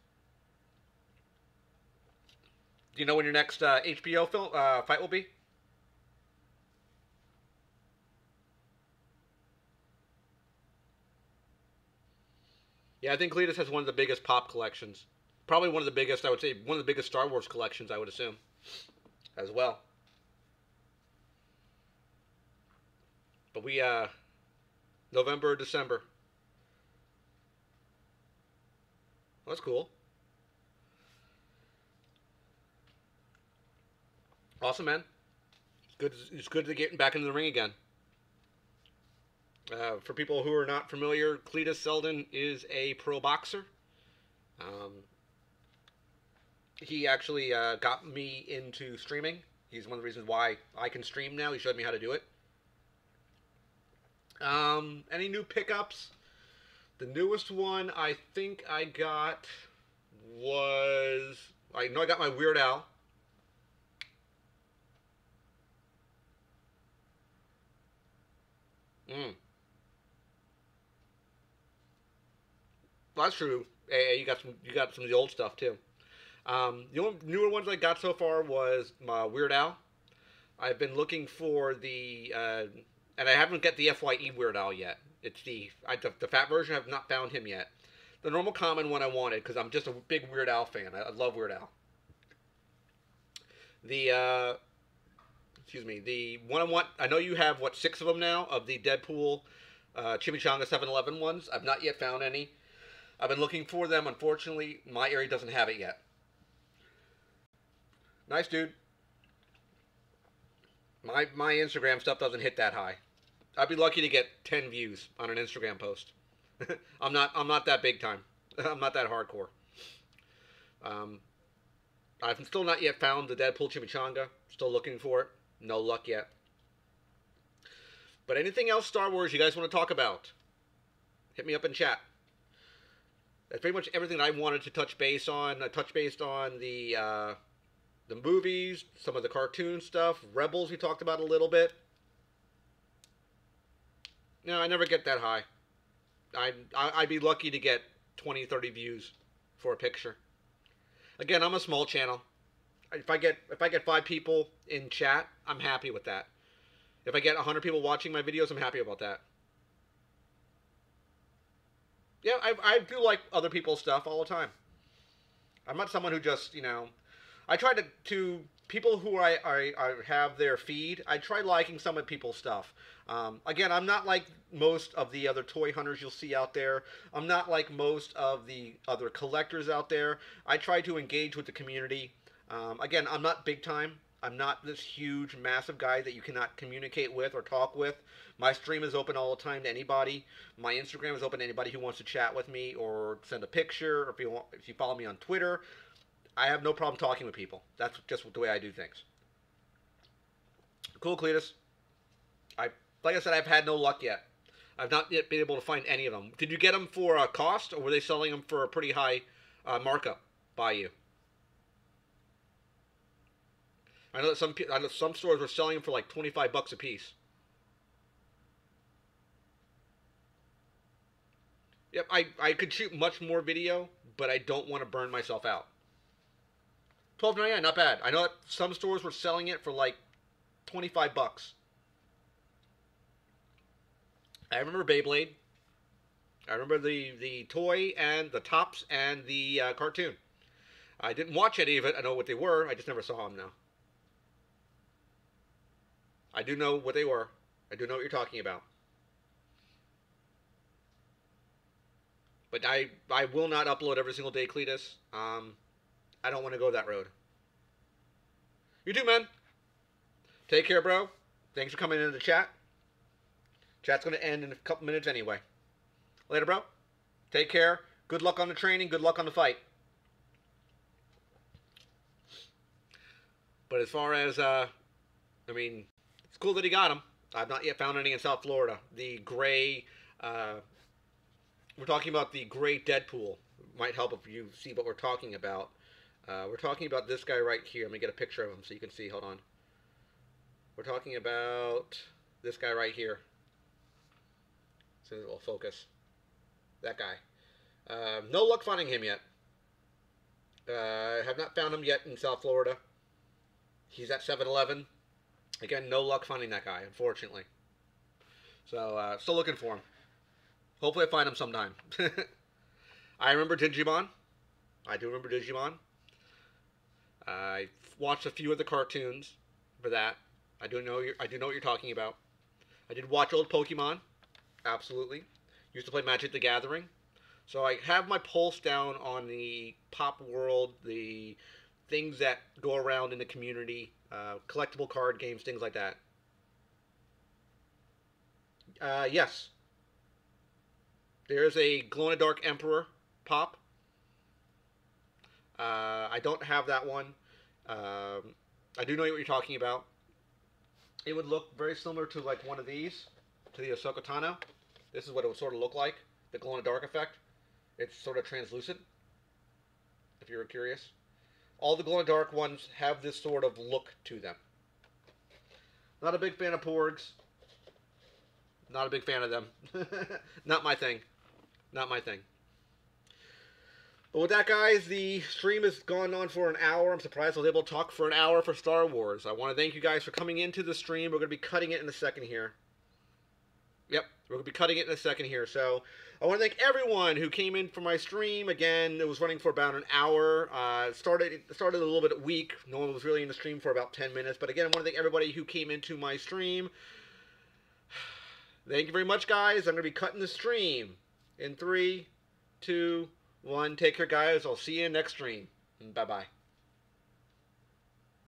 Do you know when your next HBO film fight will be? Yeah, I think Cletus has one of the biggest pop collections. Probably one of the biggest, I would say, one of the biggest Star Wars collections, I would assume, as well. But we, November, December. Well, that's cool. Awesome, man. It's good to get back into the ring again. For people who are not familiar, Cletus Selden is a pro boxer. Um, he actually got me into streaming. He's one of the reasons why I can stream now. He showed me how to do it. Any new pickups? The newest one I think I got was... I know I got my Weird Al. Mm. Well, that's true. Hey, you got some of the old stuff too. The only newer ones I got so far was my Weird Al. I've been looking for and I haven't got the FYE Weird Al yet. It's the fat version. I've not found him yet. The normal common one I wanted because I'm just a big Weird Al fan. I love Weird Al. The excuse me, the one I want. I know you have what 6 of them now of the Deadpool Chimichanga 7-Eleven ones. I've not yet found any. I've been looking for them. Unfortunately, my area doesn't have it yet. Nice, dude. My Instagram stuff doesn't hit that high. I'd be lucky to get 10 views on an Instagram post. I'm not that big time. I'm not that hardcore. Um, I've still not yet found the Deadpool Chimichanga. Still looking for it. No luck yet. But anything else Star Wars you guys want to talk about? Hit me up in chat. That's pretty much everything I wanted to touch base on. I touched base on the movies, some of the cartoon stuff, Rebels we talked about a little bit. No, I never get that high. I'd be lucky to get 20, 30 views for a picture. Again, I'm a small channel. If I get 5 people in chat, I'm happy with that. If I get 100 people watching my videos, I'm happy about that. Yeah, I do like other people's stuff all the time. I'm not someone who just, I try to people who I have their feed, I try liking some of people's stuff. Again, I'm not like most of the other toy hunters you'll see out there. I'm not like most of the other collectors out there. I try to engage with the community. Again, I'm not big time. I'm not this huge, massive guy that you cannot communicate with or talk with. My stream is open all the time to anybody. My Instagram is open to anybody who wants to chat with me or send a picture. Or if you follow me on Twitter, I have no problem talking with people. That's just the way I do things. Cool, Cletus. Like I said, I've had no luck yet. I've not yet been able to find any of them. Did you get them for a cost, or were they selling them for a pretty high markup by you? I know that some stores were selling them for like $25 a piece. Yep, I could shoot much more video, but I don't want to burn myself out. $12.99, not bad. I know that some stores were selling it for like $25. I remember Beyblade. I remember the toy and the tops and the cartoon. I didn't watch any of it. I know what they were. I just never saw them now. I do know what they were. I do know what you're talking about. But I will not upload every single day, Cletus. I don't want to go that road. You too, man. Take care, bro. Thanks for coming into the chat. Chat's going to end in a couple minutes anyway. Later, bro. Take care. Good luck on the training. Good luck on the fight. But as far as, I mean, it's cool that he got him. I've not yet found any in South Florida. The gray, we're talking about the gray Deadpool. Might help if you see what we're talking about. We're talking about this guy right here. Let me get a picture of him so you can see. Hold on. We're talking about this guy right here. So it will focus. That guy. No luck finding him yet. Have not found him yet in South Florida. He's at 7-Eleven. Again, no luck finding that guy, unfortunately. So, still looking for him. Hopefully I find him sometime. I remember Digimon. I do remember Digimon. I watched a few of the cartoons for that. I do know what you're talking about. I did watch old Pokemon. Absolutely. Used to play Magic the Gathering. So I have my pulse down on the pop world, the things that go around in the community, collectible card games, things like that. Yes. There's a glow-in-the-dark Emperor pop. I don't have that one. I do know what you're talking about. It would look very similar to like one of these, to the Ahsoka Tano. This is what it would sort of look like, the glow-in-the-dark effect. It's sort of translucent, if you're curious. All the glow-in-the-dark ones have this sort of look to them. Not a big fan of Porgs. Not a big fan of them. Not my thing. Not my thing. But with that, guys, the stream has gone on for an hour. I'm surprised I was able to talk for an hour for Star Wars. I want to thank you guys for coming into the stream. We're going to be cutting it in a second here. Yep, we're going to be cutting it in a second here. So I want to thank everyone who came in for my stream. Again, it was running for about an hour. It started a little bit weak. No one was really in the stream for about 10 minutes. But again, I want to thank everybody who came into my stream. Thank you very much, guys. I'm going to be cutting the stream in 3, 2, 1. Take care, guys. I'll see you in next stream. Bye-bye.